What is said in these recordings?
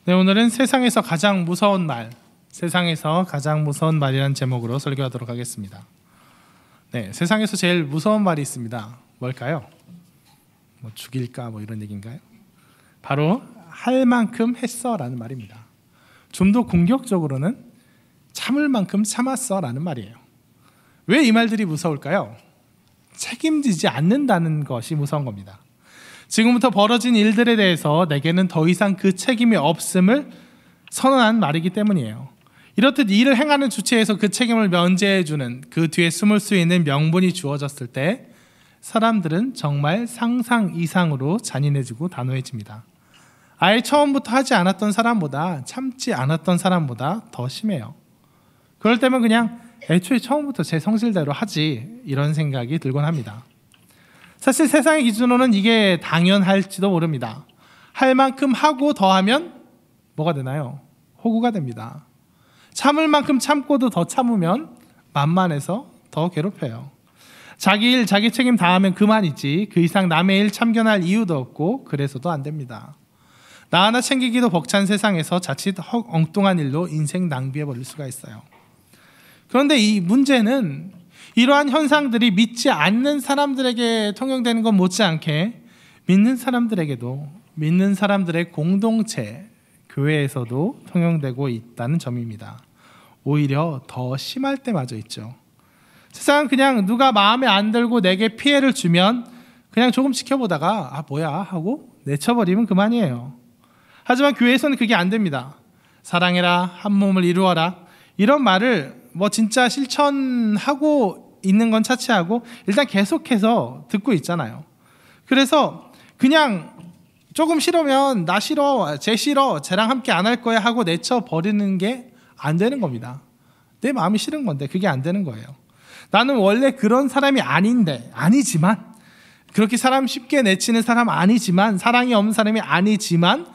네, 오늘은 세상에서 가장 무서운 말, 세상에서 가장 무서운 말이라는 제목으로 설교하도록 하겠습니다. 네, 세상에서 제일 무서운 말이 있습니다. 뭘까요? 뭐 죽일까 뭐 이런 얘기인가요? 바로 할 만큼 했어라는 말입니다. 좀 더 공격적으로는 참을 만큼 참았어라는 말이에요. 왜 이 말들이 무서울까요? 책임지지 않는다는 것이 무서운 겁니다. 지금부터 벌어진 일들에 대해서 내게는 더 이상 그 책임이 없음을 선언한 말이기 때문이에요. 이렇듯 일을 행하는 주체에서 그 책임을 면제해주는, 그 뒤에 숨을 수 있는 명분이 주어졌을 때 사람들은 정말 상상 이상으로 잔인해지고 단호해집니다. 아예 처음부터 하지 않았던 사람보다, 참지 않았던 사람보다 더 심해요. 그럴 때면 그냥 애초에 처음부터 제 성질대로 하지, 이런 생각이 들곤 합니다. 사실 세상의 기준으로는 이게 당연할지도 모릅니다. 할 만큼 하고 더하면 뭐가 되나요? 호구가 됩니다. 참을 만큼 참고도 더 참으면 만만해서 더 괴롭혀요. 자기 일, 자기 책임 다하면 그만이지 그 이상 남의 일 참견할 이유도 없고 그래서도 안 됩니다. 나 하나 챙기기도 벅찬 세상에서 자칫 엉뚱한 일로 인생 낭비해버릴 수가 있어요. 그런데 이 문제는 이러한 현상들이 믿지 않는 사람들에게 통용되는 것 못지않게 믿는 사람들에게도, 믿는 사람들의 공동체, 교회에서도 통용되고 있다는 점입니다. 오히려 더 심할 때마저 있죠. 세상은 그냥 누가 마음에 안 들고 내게 피해를 주면 그냥 조금 지켜보다가 아 뭐야 하고 내쳐버리면 그만이에요. 하지만 교회에서는 그게 안 됩니다. 사랑해라, 한 몸을 이루어라, 이런 말을 뭐 진짜 실천하고 있는 건 차치하고 일단 계속해서 듣고 있잖아요. 그래서 그냥 조금 싫으면 나 싫어, 쟤 싫어, 쟤랑 함께 안 할 거야 하고 내쳐버리는 게 안 되는 겁니다. 내 마음이 싫은 건데 그게 안 되는 거예요. 나는 원래 그런 사람이 아니지만, 그렇게 사람 쉽게 내치는 사람 아니지만, 사랑이 없는 사람이 아니지만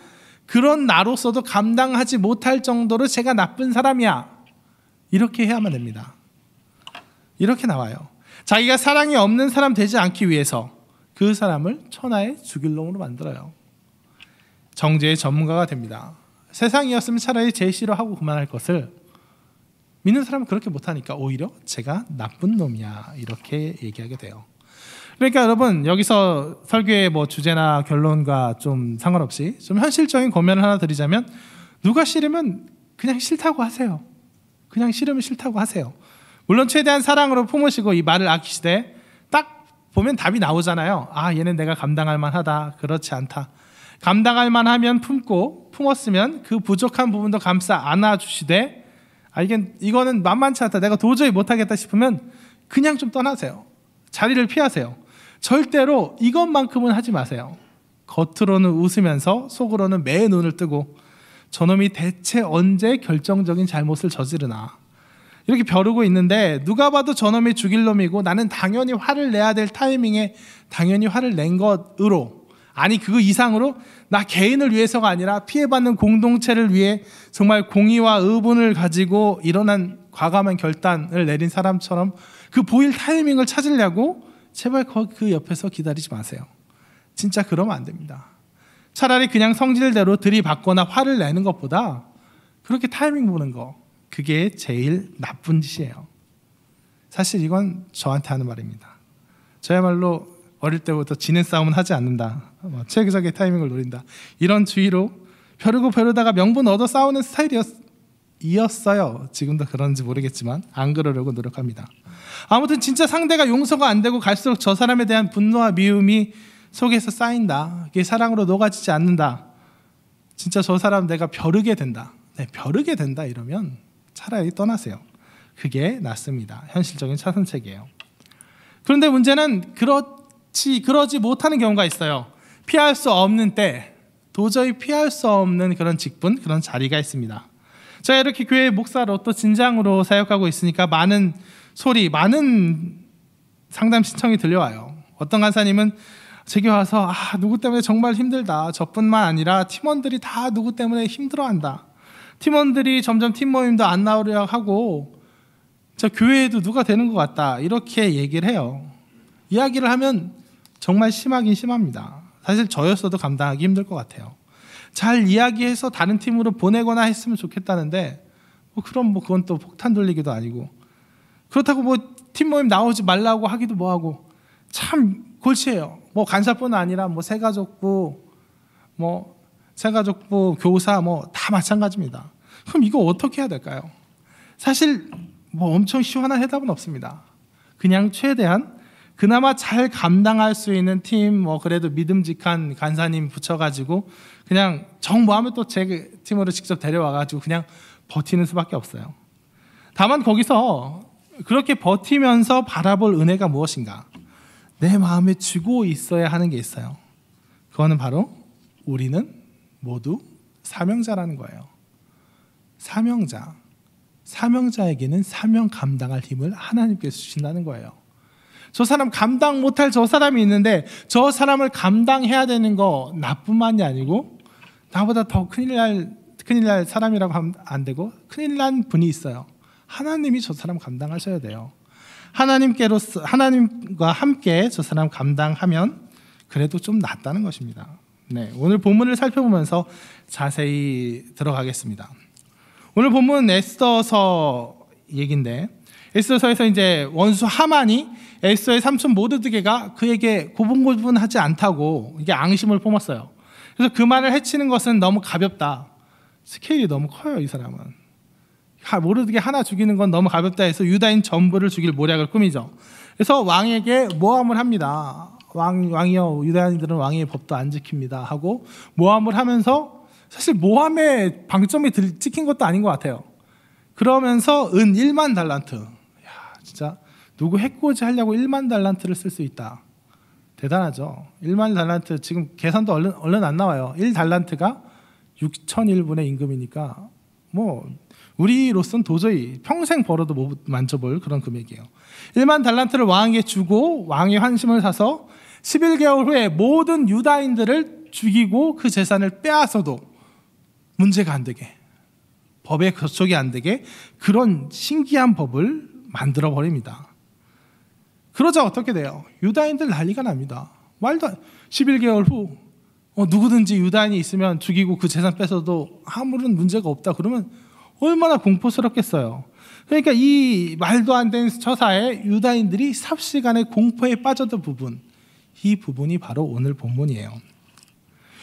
그런 나로서도 감당하지 못할 정도로 제가 나쁜 사람이야, 이렇게 해야만 됩니다. 이렇게 나와요. 자기가 사랑이 없는 사람 되지 않기 위해서 그 사람을 천하의 죽일 놈으로 만들어요. 정죄의 전문가가 됩니다. 세상이었으면 차라리 제일 싫어하고 그만할 것을 믿는 사람은 그렇게 못하니까 오히려 제가 나쁜 놈이야, 이렇게 얘기하게 돼요. 그러니까 여러분, 여기서 설교의 뭐 주제나 결론과 좀 상관없이 좀 현실적인 고면을 하나 드리자면, 누가 싫으면 그냥 싫다고 하세요. 그냥 싫으면 싫다고 하세요. 물론 최대한 사랑으로 품으시고 이 말을 아끼시되 딱 보면 답이 나오잖아요. 아, 얘는 내가 감당할 만하다, 그렇지 않다. 감당할 만하면 품고, 품었으면 그 부족한 부분도 감싸 안아주시되, 아 이거는 만만치 않다, 내가 도저히 못하겠다 싶으면 그냥 좀 떠나세요. 자리를 피하세요. 절대로 이것만큼은 하지 마세요. 겉으로는 웃으면서 속으로는 매의 눈을 뜨고 저놈이 대체 언제 결정적인 잘못을 저지르나 이렇게 벼르고 있는데, 누가 봐도 저놈이 죽일 놈이고 나는 당연히 화를 내야 될 타이밍에 당연히 화를 낸 것으로, 아니 그 이상으로 나 개인을 위해서가 아니라 피해받는 공동체를 위해 정말 공의와 의분을 가지고 일어난 과감한 결단을 내린 사람처럼 그 보일 타이밍을 찾으려고 제발 그 옆에서 기다리지 마세요. 진짜 그러면 안 됩니다. 차라리 그냥 성질대로 들이받거나 화를 내는 것보다 그렇게 타이밍 보는 거, 그게 제일 나쁜 짓이에요. 사실 이건 저한테 하는 말입니다. 저야말로 어릴 때부터 지는 싸움은 하지 않는다, 최적의 타이밍을 노린다, 이런 주의로 벼르다가 명분 얻어 싸우는 스타일이었어요. 지금도 그런지 모르겠지만 안 그러려고 노력합니다. 아무튼 진짜 상대가 용서가 안 되고 갈수록 저 사람에 대한 분노와 미움이 속에서 쌓인다, 이게 사랑으로 녹아지지 않는다, 진짜 저 사람 내가 벼르게 된다, 벼르게 된다, 이러면 차라리 떠나세요. 그게 낫습니다. 현실적인 차선책이에요. 그런데 문제는 그러지 못하는 경우가 있어요. 피할 수 없는 때, 도저히 피할 수 없는 그런 직분, 그런 자리가 있습니다. 제가 이렇게 교회 목사로 또 진장으로 사역하고 있으니까 많은 상담 신청이 들려와요. 어떤 간사님은 제게 와서 누구 때문에 정말 힘들다, 저뿐만 아니라 팀원들이 다 누구 때문에 힘들어한다, 팀원들이 점점 팀 모임도 안 나오려 하고 저 교회에도 누가 되는 것 같다, 이렇게 얘기를 해요. 이야기를 하면 정말 심하긴 심합니다. 사실 저였어도 감당하기 힘들 것 같아요. 잘 이야기해서 다른 팀으로 보내거나 했으면 좋겠다는데 그럼 그건 또 폭탄 돌리기도 아니고, 그렇다고 팀 모임 나오지 말라고 하기도 뭐하고 참 골치예요. 간사뿐 아니라 새가족부, 새가족부, 교사 다 마찬가지입니다. 그럼 이거 어떻게 해야 될까요? 사실 엄청 시원한 해답은 없습니다. 그냥 최대한 그나마 잘 감당할 수 있는 팀, 그래도 믿음직한 간사님 붙여가지고 그냥 정모하면 또 제 팀으로 직접 데려와가지고 그냥 버티는 수밖에 없어요. 다만 거기서 그렇게 버티면서 바라볼 은혜가 무엇인가? 내 마음에 쥐고 있어야 하는 게 있어요. 그거는 바로 우리는 모두 사명자라는 거예요. 사명자에게는 사명 감당할 힘을 하나님께서 주신다는 거예요. 저 사람 감당 못할 저 사람이 있는데 저 사람을 감당해야 되는 거 나뿐만이 아니고 나보다 더 큰일 날 사람이라고 하면 안 되고 큰일 난 분이 있어요. 하나님이 저 사람 감당하셔야 돼요. 하나님과 함께 저 사람 감당하면 그래도 좀 낫다는 것입니다. 네, 오늘 본문을 살펴보면서 자세히 들어가겠습니다. 오늘 본문 에스더서 얘기인데, 에스더서에서 이제 원수 하만이 에스더의 삼촌 모르드게가 그에게 고분고분하지 않다고 이게 앙심을 품었어요. 그래서 그 말을 해치는 것은 너무 가볍다. 스케일이 너무 커요, 이 사람은. 모르드게 하나 죽이는 건 너무 가볍다 해서 유다인 전부를 죽일 모략을 꾸미죠. 그래서 왕에게 모함을 합니다. 왕이여, 유다인들은 왕의 법도 안 지킵니다 하고 모함을 하면서, 사실 모함의 방점이 찍힌 것도 아닌 것 같아요. 그러면서 은 1만 달란트, 진짜 누구 해코지 하려고 1만 달란트를 쓸 수 있다. 대단하죠. 1만 달란트 지금 계산도 얼른 안 나와요. 1달란트가 6,001분의 임금이니까 우리로서는 도저히 평생 벌어도 못 만져볼 그런 금액이에요. 1만 달란트를 왕에게 주고 왕의 환심을 사서 11개월 후에 모든 유다인들을 죽이고 그 재산을 빼앗아도 문제가 안 되게, 법에 거촉이 안 되게 그런 신기한 법을 만들어 버립니다. 그러자 어떻게 돼요? 유다인들 난리가 납니다. 11개월 후 누구든지 유다인이 있으면 죽이고 그 재산 뺏어도 아무런 문제가 없다 그러면 얼마나 공포스럽겠어요. 그러니까 이 말도 안 되는 처사에 유다인들이 삽시간에 공포에 빠졌던 부분, 이 부분이 바로 오늘 본문이에요.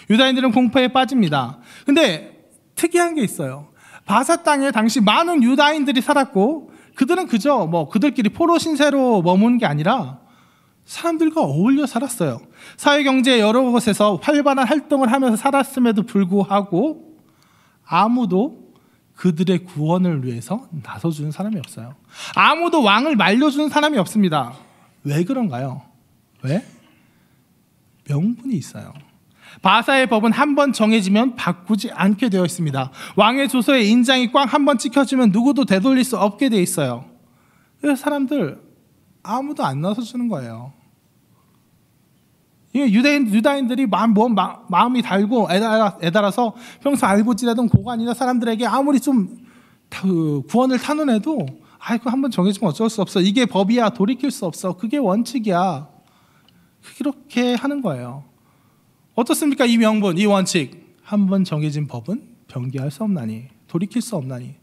유다인들은 공포에 빠집니다. 근데 특이한 게 있어요. 바사 땅에 당시 많은 유다인들이 살았고 그들은 그저 그들끼리 포로 신세로 머무는 게 아니라 사람들과 어울려 살았어요. 사회경제 여러 곳에서 활발한 활동을 하면서 살았음에도 불구하고 아무도 그들의 구원을 위해서 나서주는 사람이 없어요. 아무도 왕을 말려주는 사람이 없습니다. 왜 그런가요? 왜? 명분이 있어요. 바사의 법은 한 번 정해지면 바꾸지 않게 되어 있습니다. 왕의 조서에 인장이 꽝 한 번 찍혀지면 누구도 되돌릴 수 없게 되어 있어요. 그래서 사람들 아무도 안 나서주는 거예요. 유다인들이 마음이 달고 애달아서 평소 알고 지내던 고관이나 사람들에게 아무리 좀 구원을 탄원해도 그거 한번 정해지면 어쩔 수 없어. 이게 법이야. 돌이킬 수 없어. 그게 원칙이야. 그렇게 하는 거예요. 어떻습니까? 이 명분, 이 원칙. 한번 정해진 법은 변개할 수 없나니, 돌이킬 수 없나니.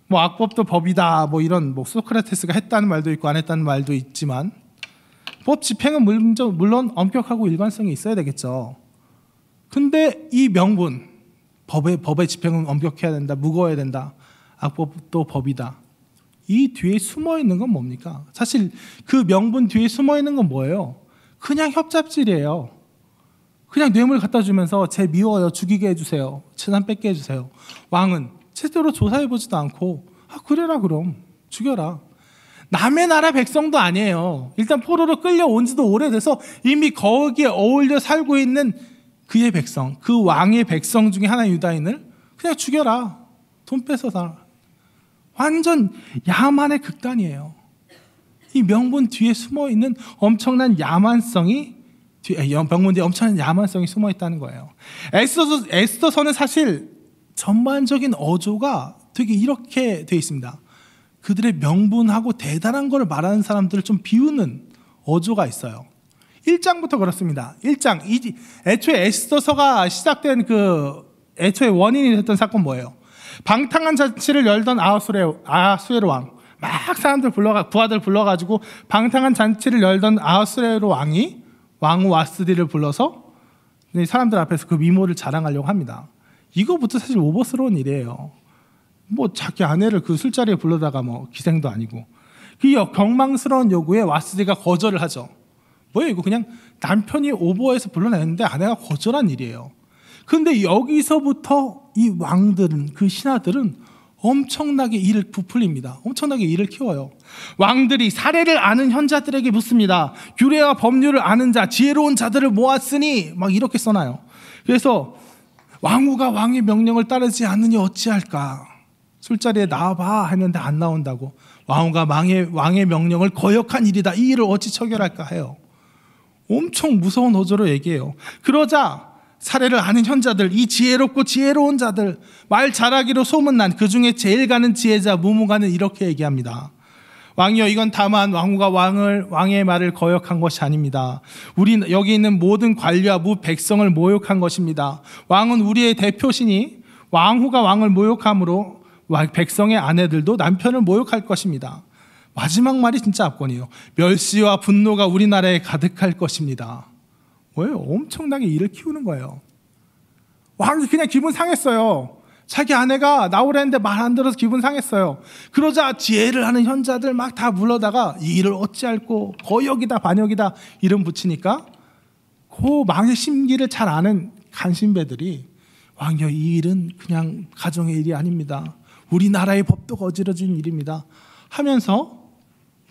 악법도 법이다. 이런 소크라테스가 했다는 말도 있고 안 했다는 말도 있지만 법 집행은 물론 엄격하고 일관성이 있어야 되겠죠. 근데 이 명분, 법의 집행은 엄격해야 된다, 무거워야 된다, 악법도 법이다. 이 뒤에 숨어 있는 건 뭡니까? 사실 그 명분 뒤에 숨어 있는 건 뭐예요? 그냥 협잡질이에요. 그냥 뇌물 갖다 주면서 쟤 미워요, 죽이게 해주세요, 재산 뺏게 해주세요. 왕은 제대로 조사해보지도 않고 그래라 그럼 죽여라. 남의 나라 백성도 아니에요. 일단 포로로 끌려온 지도 오래돼서 이미 거기에 어울려 살고 있는 그의 백성, 그 왕의 백성 중에 하나의 유다인을 그냥 죽여라. 돈 뺏어서. 완전 야만의 극단이에요. 이 명분 뒤에 숨어있는 엄청난 야만성이, 명분 뒤에 엄청난 야만성이 숨어있다는 거예요. 에스더서는 사실 전반적인 어조가 되게 이렇게 되어 있습니다. 그들의 명분하고 대단한 걸 말하는 사람들을 좀 비우는 어조가 있어요. 1장부터 그렇습니다. 1장, 애초에 에스더서가 시작된 그 애초에 원인이 됐던 사건 뭐예요? 방탕한 잔치를 열던 아하수에로 왕, 막 사람들 부하들 불러가지고 방탕한 잔치를 열던 아하수에로 왕이 왕후 와스디를 불러서 사람들 앞에서 그 미모를 자랑하려고 합니다. 이거부터 사실 오버스러운 일이에요. 뭐 자기 아내를 그 술자리에 불러다가 뭐 기생도 아니고. 그 경망스러운 요구에 와스디가 거절을 하죠. 뭐예요 이거? 그냥 남편이 오버해서 불러냈는데 아내가 거절한 일이에요. 근데 여기서부터 이 왕들은, 그 신하들은 엄청나게 일을 부풀립니다. 엄청나게 일을 키워요. 왕들이 사례를 아는 현자들에게 묻습니다. 규례와 법률을 아는 자, 지혜로운 자들을 모았으니 막 이렇게 써놔요. 그래서 왕후가 왕의 명령을 따르지 않으니 어찌할까? 술자리에 나와봐 했는데 안 나온다고. 왕후가 왕의 명령을 거역한 일이다. 이 일을 어찌 처결할까 해요. 엄청 무서운 어조로 얘기해요. 그러자 사례를 아는 현자들, 이 지혜롭고 지혜로운 자들, 말 잘하기로 소문난 그 중에 제일 가는 지혜자 무무가는 이렇게 얘기합니다. 왕이여, 이건 다만 왕후가 왕의 말을 거역한 것이 아닙니다. 우리 여기 있는 모든 관리와 백성을 모욕한 것입니다. 왕은 우리의 대표시니 왕후가 왕을 모욕함으로 백성의 아내들도 남편을 모욕할 것입니다. 마지막 말이 진짜 압권이에요. 멸시와 분노가 우리나라에 가득할 것입니다. 뭐예요? 엄청나게 일을 키우는 거예요. 왕이 그냥 기분 상했어요. 자기 아내가 나오라는데 말 안 들어서 기분 상했어요. 그러자 지혜를 하는 현자들 막 다 불러다가 이 일을 어찌할꼬 거역이다 반역이다 이름 붙이니까 그 왕의 심기를 잘 아는 간신배들이 왕이여, 이 일은 그냥 가정의 일이 아닙니다. 우리나라의 법도 거지러진 일입니다 하면서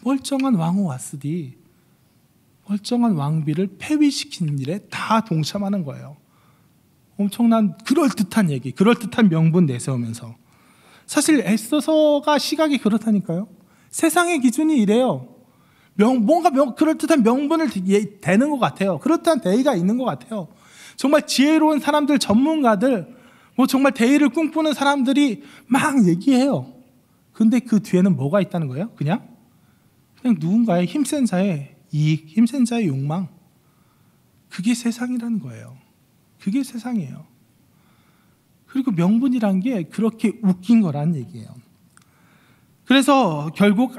멀쩡한 왕후 와스디, 멀쩡한 왕비를 폐위시키는 일에 다 동참하는 거예요. 엄청난 그럴듯한 얘기, 그럴듯한 명분 내세우면서. 사실 에스더서가 시각이 그렇다니까요. 세상의 기준이 이래요. 뭔가 그럴듯한 명분을 대는 것 같아요. 그럴듯한 대의가 있는 것 같아요. 정말 지혜로운 사람들, 전문가들, 뭐 정말 대의를 꿈꾸는 사람들이 막 얘기해요. 근데 그 뒤에는 뭐가 있다는 거예요? 그냥 누군가의 힘센 자의 이익, 힘센 자의 욕망. 그게 세상이라는 거예요. 그게 세상이에요. 그리고 명분이란 게 그렇게 웃긴 거란 얘기예요. 그래서 결국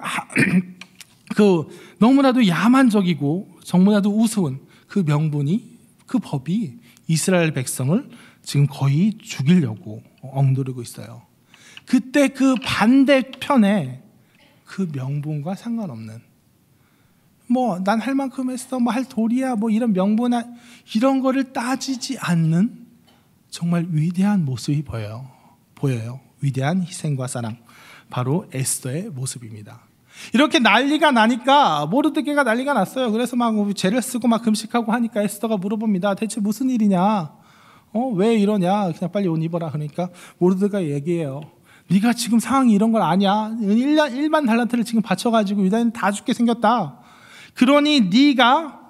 너무나도 야만적이고 너무나도 우스운 그 명분이, 그 법이 이스라엘 백성을 지금 거의 죽이려고 엉두르고 있어요. 그때 그 반대편에 그 명분과 상관없는, 뭐 난 할 만큼 했어, 뭐 할 도리야, 뭐 이런 명분, 이런 거를 따지지 않는 정말 위대한 모습이 보여요. 위대한 희생과 사랑, 바로 에스더의 모습입니다. 이렇게 난리가 나니까 모르드게가 난리가 났어요. 그래서 막 죄를 쓰고 막 금식하고 하니까 에스더가 물어봅니다. 대체 무슨 일이냐? 왜 이러냐? 그냥 빨리 옷 입어라. 그러니까 모르드게가 얘기해요. 네가 지금 상황이 이런 걸 아냐? 1만 달란트를 지금 바쳐가지고 유다인 다 죽게 생겼다. 그러니 네가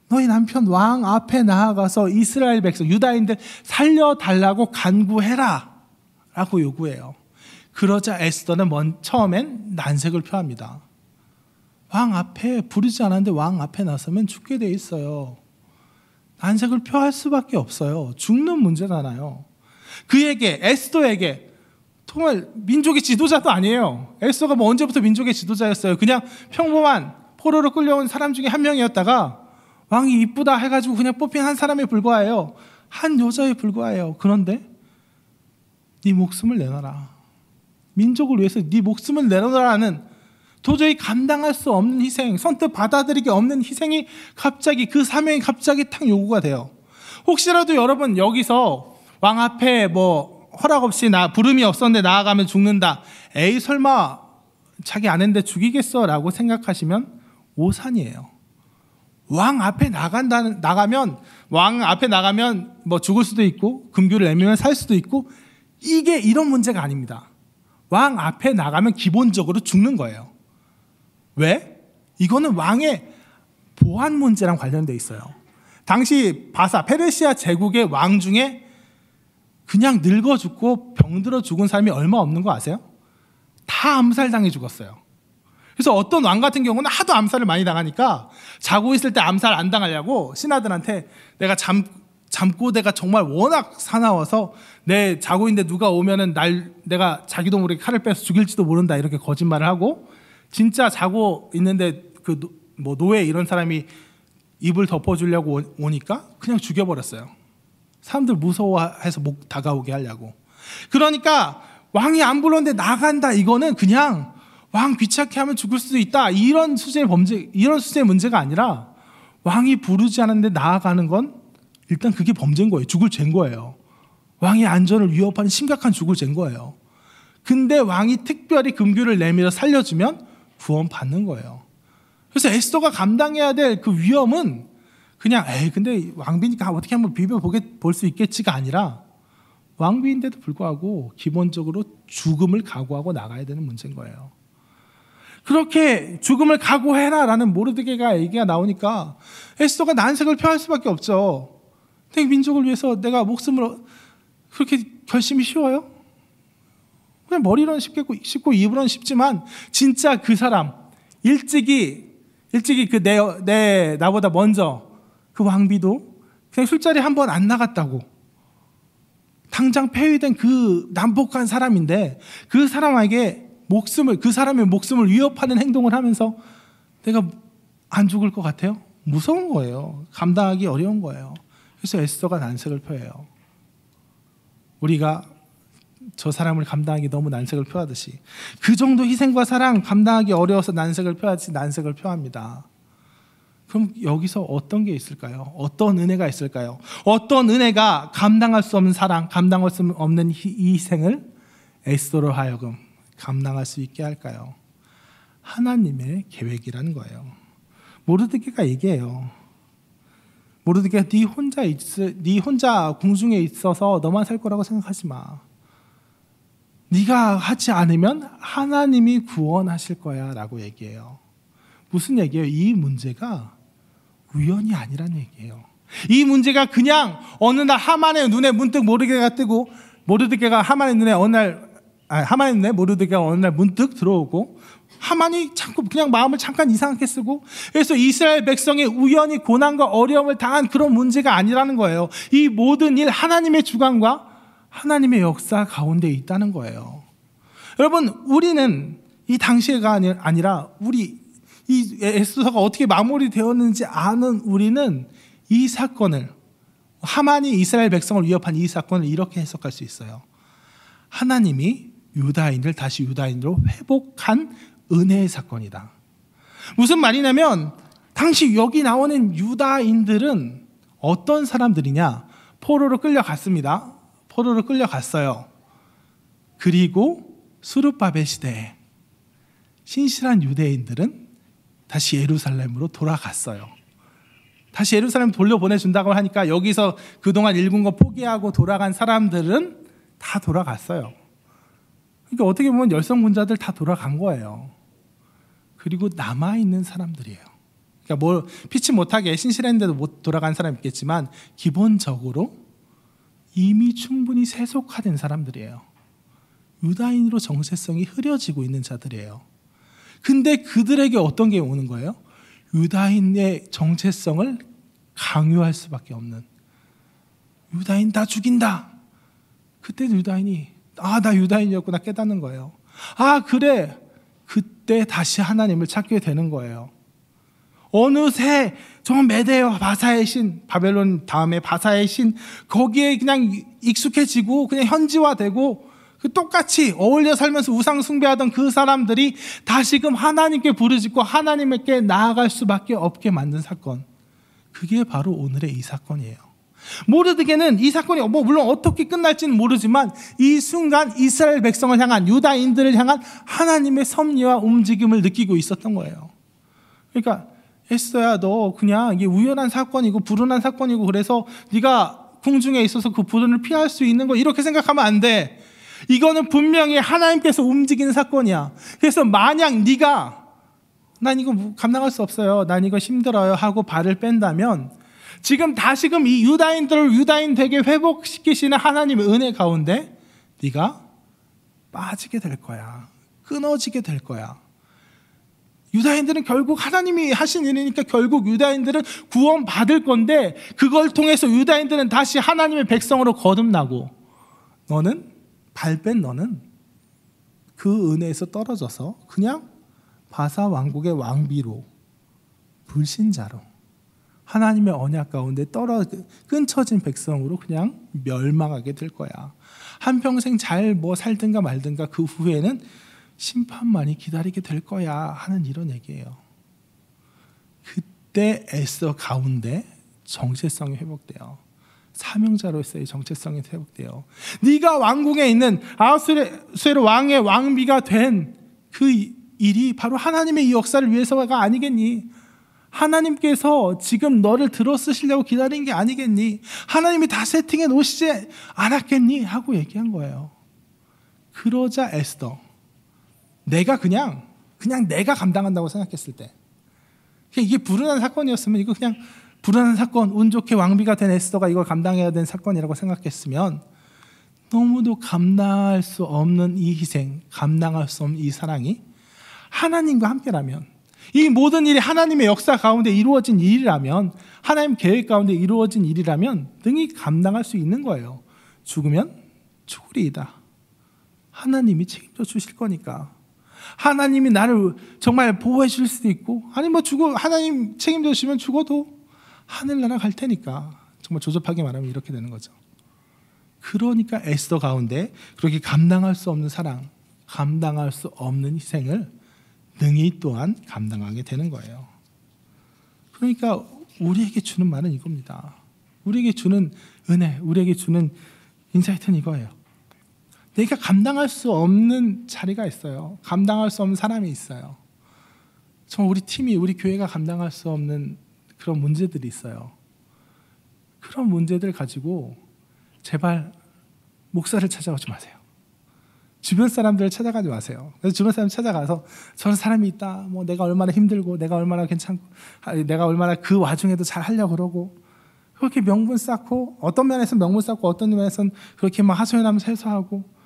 너희 남편 왕 앞에 나아가서 이스라엘 백성, 유다인들 살려달라고 간구해라 라고 요구해요. 그러자 에스더는 처음엔 난색을 표합니다. 왕 앞에 부르지 않았는데 왕 앞에 나서면 죽게 돼 있어요. 난색을 표할 수밖에 없어요. 죽는 문제잖아요. 그에게, 에스더에게 정말 민족의 지도자도 아니에요. 에스더가 뭐 언제부터 민족의 지도자였어요. 그냥 평범한 포로로 끌려온 사람 중에 한 명이었다가 왕이 이쁘다 해가지고 그냥 뽑힌 한 사람에 불과해요. 한 여자에 불과해요. 그런데 네 목숨을 내놔라. 민족을 위해서 네 목숨을 내놓으라는 도저히 감당할 수 없는 희생, 선뜻 받아들이기 없는 희생이 갑자기, 그 사명이 갑자기 탁 요구가 돼요. 혹시라도 여러분 여기서 왕 앞에 뭐 허락 없이 부름이 없었는데 나아가면 죽는다, 에이 설마 자기 아내인데 죽이겠어 라고 생각하시면 오산이에요. 왕 앞에 나가면 뭐 죽을 수도 있고 금규를 내밀면 살 수도 있고, 이게 이런 문제가 아닙니다. 왕 앞에 나가면 기본적으로 죽는 거예요. 왜? 이거는 왕의 보안 문제랑 관련돼 있어요. 당시 페르시아 제국의 왕 중에 그냥 늙어 죽고 병들어 죽은 사람이 얼마 없는 거 아세요? 다 암살당해 죽었어요. 그래서 어떤 왕 같은 경우는 하도 암살을 많이 당하니까 자고 있을 때 암살 안 당하려고 신하들한테 내가 잠꼬대가 정말 워낙 사나워서 내 자고 있는데 누가 오면은 내가 자기도 모르게 칼을 빼서 죽일지도 모른다 이렇게 거짓말을 하고, 진짜 자고 있는데 그 노예 이런 사람이 입을 덮어주려고 오니까 그냥 죽여버렸어요. 사람들 무서워해서 목 다가오게 하려고. 그러니까 왕이 안 불렀는데 나간다, 이거는 그냥 왕 귀찮게 하면 죽을 수도 있다, 이런 수준의 문제가 아니라, 왕이 부르지 않았는데 나아가는 건 일단 그게 범죄인 거예요. 죽을 죄인 거예요. 왕의 안전을 위협하는 심각한 죽을 죄인 거예요. 근데 왕이 특별히 금규를 내밀어 살려주면 구원 받는 거예요. 그래서 에스더가 감당해야 될 그 위험은 그냥 근데 왕비니까 어떻게 한번 볼 수 있겠지가 아니라, 왕비인데도 불구하고 기본적으로 죽음을 각오하고 나가야 되는 문제인 거예요. 그렇게 죽음을 각오해라라는 모르드게가 얘기가 나오니까 에스더가 난색을 표할 수밖에 없죠. 내 민족을 위해서 내가 목숨을 그렇게 결심이 쉬워요? 그냥 머리로는 쉽고 입으로는 쉽지만, 진짜 그 사람 일찍이 나보다 먼저 그 왕비도 그냥 술자리 한 번 안 나갔다고 당장 폐위된 그 난폭한 사람인데, 그 사람의 목숨을 위협하는 행동을 하면서 내가 안 죽을 것 같아요? 무서운 거예요. 감당하기 어려운 거예요. 그래서 에스더가 난색을 표해요. 우리가 저 사람을 감당하기 너무 난색을 표하듯이, 그 정도 희생과 사랑 감당하기 어려워서 난색을 표하듯이 난색을 표합니다. 그럼 여기서 어떤 게 있을까요? 어떤 은혜가 있을까요? 어떤 은혜가 감당할 수 없는 사랑, 감당할 수 없는 희생을 에스더로 하여금 감당할 수 있게 할까요? 하나님의 계획이라는 거예요. 모르드게가 얘기해요. 모르드게가 네 혼자 궁중에 있어서 너만 살 거라고 생각하지 마. 네가 하지 않으면 하나님이 구원하실 거야 라고 얘기해요. 무슨 얘기예요? 이 문제가 우연이 아니라는 얘기예요. 이 문제가 그냥 어느 날 하만의 눈에 문득 모르드게가 뜨고, 하만의 눈에 모르드게가 어느 날 문득 들어오고, 하만이 그냥 마음을 잠깐 이상하게 쓰고, 그래서 이스라엘 백성이 우연히 고난과 어려움을 당한 그런 문제가 아니라는 거예요. 이 모든 일 하나님의 주관과 하나님의 역사 가운데 있다는 거예요. 여러분, 우리는 이 당시가 아니라 이 에스더가 어떻게 마무리되었는지 아는 우리는 이 사건을, 하만이 이스라엘 백성을 위협한 이 사건을 이렇게 해석할 수 있어요. 하나님이 유다인을 다시 유다인으로 회복한 은혜의 사건이다. 무슨 말이냐면, 당시 여기 나오는 유다인들은 어떤 사람들이냐? 포로로 끌려갔습니다. 포로로 끌려갔어요. 그리고 수르바벨 시대에 신실한 유대인들은 다시 예루살렘으로 돌아갔어요. 다시 예루살렘 돌려보내준다고 하니까 여기서 그동안 읽은 거 포기하고 돌아간 사람들은 다 돌아갔어요. 그러니까 어떻게 보면 열성군자들 다 돌아간 거예요. 그리고 남아있는 사람들이에요. 그러니까 피치 못하게 신실했는데도 못 돌아간 사람이 있겠지만, 기본적으로 이미 충분히 세속화된 사람들이에요. 유다인으로 정체성이 흐려지고 있는 자들이에요. 근데 그들에게 어떤 게 오는 거예요? 유다인의 정체성을 강요할 수밖에 없는, 유다인 다 죽인다. 그때 유다인이 나 유다인이었구나 깨닫는 거예요. 그래. 그때 다시 하나님을 찾게 되는 거예요. 어느새 저 메데와 바사의 신, 바벨론 다음에 바사의 신, 거기에 그냥 익숙해지고 그냥 현지화되고 똑같이 어울려 살면서 우상 숭배하던 그 사람들이 다시금 하나님께 부르짖고 하나님께 나아갈 수밖에 없게 만든 사건, 그게 바로 오늘의 이 사건이에요. 모르드게는 이 사건이 물론 어떻게 끝날지는 모르지만, 이 순간 이스라엘 백성을 향한, 유다인들을 향한 하나님의 섭리와 움직임을 느끼고 있었던 거예요. 그러니까 에스더야, 너 그냥 이게 우연한 사건이고 불운한 사건이고 그래서 네가 궁중에 있어서 그 불운을 피할 수 있는 거 이렇게 생각하면 안 돼. 이거는 분명히 하나님께서 움직이는 사건이야. 그래서 만약 네가 난 이거 감당할 수 없어요, 난 이거 힘들어요 하고 발을 뺀다면, 다시금 이 유다인들을 유다인 되게 회복시키시는 하나님의 은혜 가운데 네가 빠지게 될 거야. 끊어지게 될 거야. 유다인들은 결국 하나님이 하신 일이니까 결국 유다인들은 구원받을 건데 그걸 통해서 유다인들은 다시 하나님의 백성으로 거듭나고 너는 발뺀 너는 그 은혜에서 떨어져서 그냥 바사 왕국의 왕비로 불신자로 하나님의 언약 가운데 끊쳐진 백성으로 그냥 멸망하게 될 거야. 한평생 잘 살든가 말든가 그 후에는 심판만이 기다리게 될 거야 하는 이런 얘기예요. 그때 에스더 가운데 정체성이 회복돼요. 사명자로서의 정체성이 회복돼요. 네가 왕궁에 있는 아하수에로 왕의 왕비가 된 그 일이 바로 하나님의 이 역사를 위해서가 아니겠니? 하나님께서 지금 너를 들어 쓰시려고 기다린 게 아니겠니? 하나님이 다 세팅해 놓으시지 않았겠니? 하고 얘기한 거예요. 그러자 에스더, 내가 그냥 내가 감당한다고 생각했을 때, 이게 불운한 사건이었으면 이거 그냥 불운한 사건, 운 좋게 왕비가 된 에스더가 이걸 감당해야 되는 사건이라고 생각했으면 너무도 감당할 수 없는 이 희생, 감당할 수 없는 이 사랑이 하나님과 함께라면, 이 모든 일이 하나님의 역사 가운데 이루어진 일이라면, 하나님 계획 가운데 이루어진 일이라면 능히 감당할 수 있는 거예요. 죽으면 죽으리이다. 하나님이 책임져 주실 거니까. 하나님이 나를 정말 보호해 줄 수도 있고, 아니 하나님 책임져 주시면 죽어도 하늘나라 갈 테니까. 정말 조접하게 말하면 이렇게 되는 거죠. 그러니까 에스더 가운데 그렇게 감당할 수 없는 사랑, 감당할 수 없는 희생을 능히 또한 감당하게 되는 거예요. 그러니까 우리에게 주는 말은 이겁니다. 우리에게 주는 은혜, 우리에게 주는 인사이트는 이거예요. 내가 감당할 수 없는 자리가 있어요. 감당할 수 없는 사람이 있어요. 정말 우리 팀이, 우리 교회가 감당할 수 없는 그런 문제들이 있어요. 그런 문제들 가지고 제발 목사를 찾아오지 마세요. 주변 사람들을 찾아가지 마세요. 그래서 주변 사람 찾아가서 저런 사람이 있다. 내가 얼마나 힘들고, 내가 얼마나 괜찮고, 내가 얼마나 그 와중에도 잘 하려고 그러고, 그렇게 명분 쌓고, 어떤 면에서는 명분 쌓고, 어떤 면에서는 그렇게 하소연하면서 해소하고,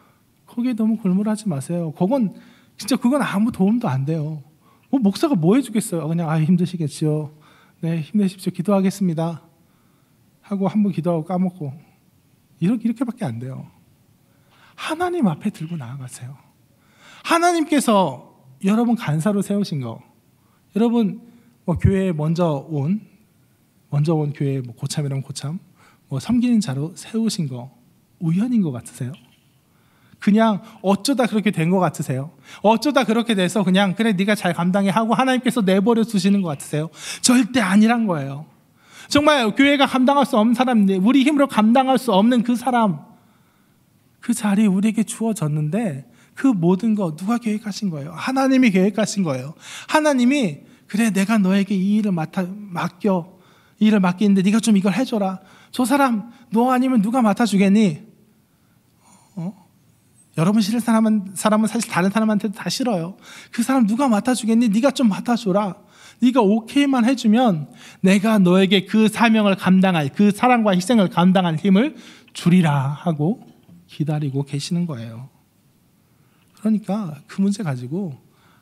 거기에 너무 골몰하지 마세요. 그건 아무 도움도 안 돼요. 목사가 뭐 해주겠어요? 그냥 힘드시겠지요. 네, 힘내십시오. 기도하겠습니다. 하고 한번 기도하고 까먹고 이렇게밖에 안 돼요. 하나님 앞에 들고 나아가세요. 하나님께서 여러분 간사로 세우신 거, 여러분 교회에 먼저 온 교회 고참이라면 고참, 섬기는 자로 세우신 거 우연인 것 같으세요? 그냥 어쩌다 그렇게 된 것 같으세요? 어쩌다 그렇게 돼서 그냥 그래 네가 잘 감당해 하고 하나님께서 내버려 두시는 것 같으세요? 절대 아니란 거예요. 정말 교회가 감당할 수 없는 사람, 우리 힘으로 감당할 수 없는 그 사람, 그 자리 우리에게 주어졌는데 그 모든 거 누가 계획하신 거예요? 하나님이 계획하신 거예요. 하나님이 그래 내가 너에게 이 일을 맡기는데 네가 좀 이걸 해줘라. 저 사람 너 아니면 누가 맡아주겠니? 여러분 싫은 사람은 사실 다른 사람한테도 다 싫어요. 그 사람 누가 맡아주겠니? 네가 좀 맡아줘라. 네가 오케이만 해주면 내가 너에게 그 사명을 감당할, 그 사랑과 희생을 감당할 힘을 주리라 하고 기다리고 계시는 거예요. 그러니까 그 문제 가지고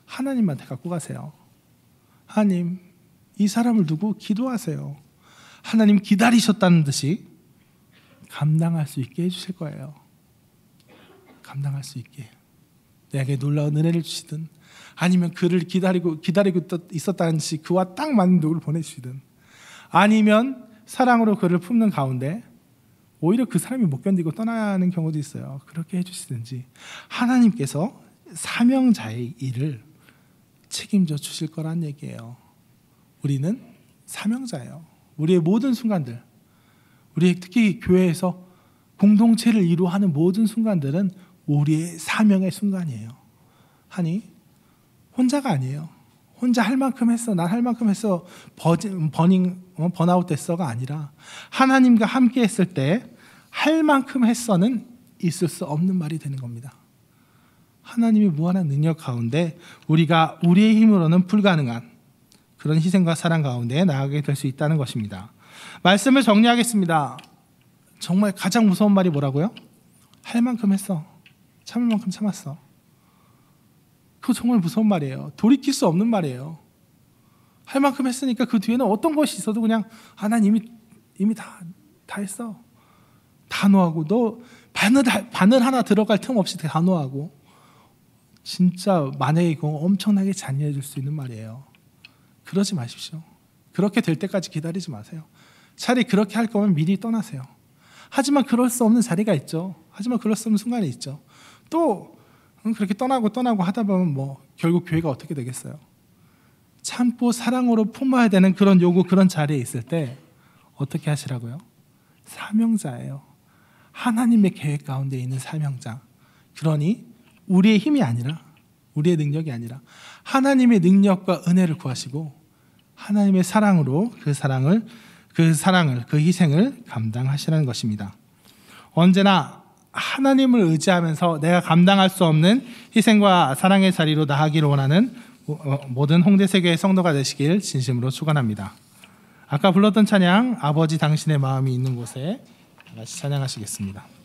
하나님한테 갖고 가세요. 하나님, 이 사람을 두고 기도하세요. 하나님 기다리셨다는 듯이 감당할 수 있게 해주실 거예요. 감당할 수 있게. 내게 놀라운 은혜를 주시든, 아니면 그를 기다리고 있었다는 듯이 그와 딱 맞는 누구를 보내주시든, 아니면 사랑으로 그를 품는 가운데 오히려 그 사람이 못 견디고 떠나는 경우도 있어요. 그렇게 해주시든지 하나님께서 사명자의 일을 책임져 주실 거란 얘기예요. 우리는 사명자예요. 우리의 모든 순간들, 우리 특히 교회에서 공동체를 이루어하는 모든 순간들은 우리의 사명의 순간이에요. 아니, 혼자가 아니에요. 혼자 할 만큼 했어, 난 할 만큼 했어, 번아웃 됐어가 아니라 하나님과 함께 했을 때 할 만큼 했어는 있을 수 없는 말이 되는 겁니다. 하나님의 무한한 능력 가운데 우리가 우리의 힘으로는 불가능한 그런 희생과 사랑 가운데 나아가게 될 수 있다는 것입니다. 말씀을 정리하겠습니다. 정말 가장 무서운 말이 뭐라고요? 할 만큼 했어, 참을 만큼 참았어. 그거 정말 무서운 말이에요. 돌이킬 수 없는 말이에요. 할 만큼 했으니까 그 뒤에는 어떤 것이 있어도 그냥 난 이미 다 했어. 단호하고 너 바늘 하나 들어갈 틈 없이 단호하고 진짜 만약에 이거 엄청나게 잔인해 줄 수 있는 말이에요. 그러지 마십시오. 그렇게 될 때까지 기다리지 마세요. 차라리 그렇게 할 거면 미리 떠나세요. 하지만 그럴 수 없는 자리가 있죠. 하지만 그럴 수 없는 순간이 있죠. 또 그렇게 떠나고 하다 보면 뭐 결국 교회가 어떻게 되겠어요? 참고 사랑으로 품어야 되는 그런 요구, 그런 자리에 있을 때 어떻게 하시라고요? 사명자예요. 하나님의 계획 가운데 있는 사명자. 그러니 우리의 힘이 아니라, 우리의 능력이 아니라 하나님의 능력과 은혜를 구하시고 하나님의 사랑으로 그 희생을 감당하시라는 것입니다. 언제나 하나님을 의지하면서 내가 감당할 수 없는 희생과 사랑의 자리로 나아가기를 원하는 모든 홍대세교의 성도가 되시길 진심으로 축원합니다. 아까 불렀던 찬양 아버지 당신의 마음이 있는 곳에 다시 찬양하시겠습니다.